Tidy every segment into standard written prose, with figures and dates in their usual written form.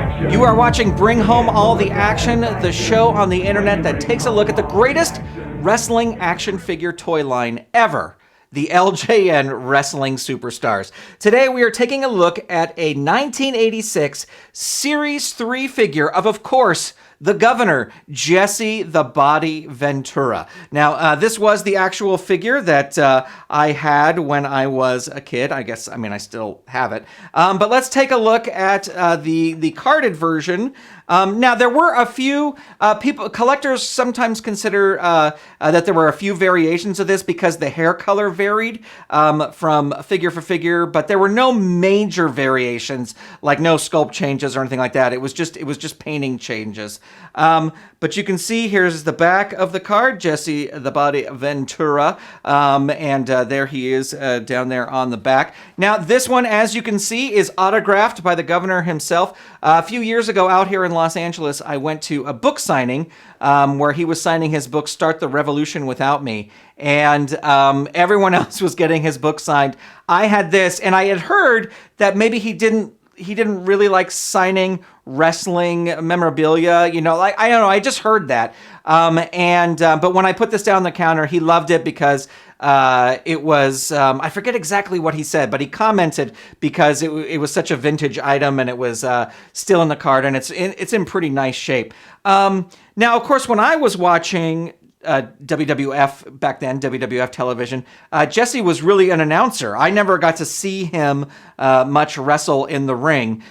You are watching Bring Home All the Action, the show on the internet that takes a look at the greatest wrestling action figure toy line ever, the LJN Wrestling Superstars. Today we are taking a look at a 1986 Series 3 figure of course, the Governor, Jesse the Body Ventura. Now, this was the actual figure that I had when I was a kid. I still have it. But let's take a look at the carded version. Now, there were a few collectors sometimes consider that there were a few variations of this because the hair color varied from figure for figure, but there were no major variations, like no sculpt changes or anything like that. It was just painting changes. But you can see here's the back of the card, Jesse the Body Ventura, and there he is down there on the back. Now, this one, as you can see, is autographed by the Governor himself. A few years ago out here in Los Angeles, I went to a book signing where he was signing his book, Start the Revolution Without Me, and everyone else was getting his book signed. I had this, and I had heard that maybe he didn't really like signing wrestling memorabilia, I don't know, I just heard that. But when I put this down on the counter, he loved it because it was, I forget exactly what he said, but he commented because it was such a vintage item and it was still in the card and it's in pretty nice shape. Now, of course, when I was watching WWF back then, WWF television, Jesse was really an announcer. I never got to see him much wrestle in the ring.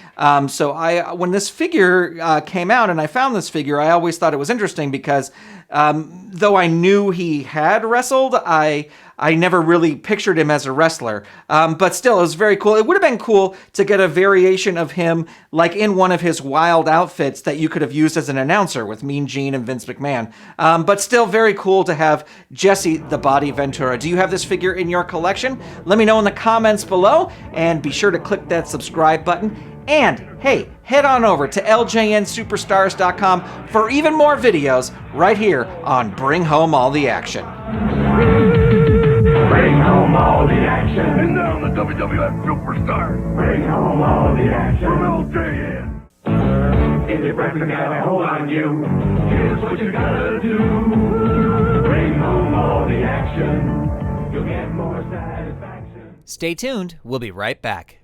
So when this figure came out and I found this figure, I always thought it was interesting because though I knew he had wrestled, I never really pictured him as a wrestler. But still, it was very cool. It would have been cool to get a variation of him like in one of his wild outfits that you could have used as an announcer with Mean Gene and Vince McMahon. But still very cool to have Jesse the Body Ventura. Do you have this figure in your collection? Let me know in the comments below, and be sure to click that subscribe button. And hey, head on over to LJNSuperstars.com for even more videos right here on Bring Home All the Action. Bring home all the action. And now the WWF Superstars. Bring home all the action. From LJN. Indie wrestling got a hold on you. Here's what you gotta do. Bring home all the action. You'll get more satisfaction. Stay tuned. We'll be right back.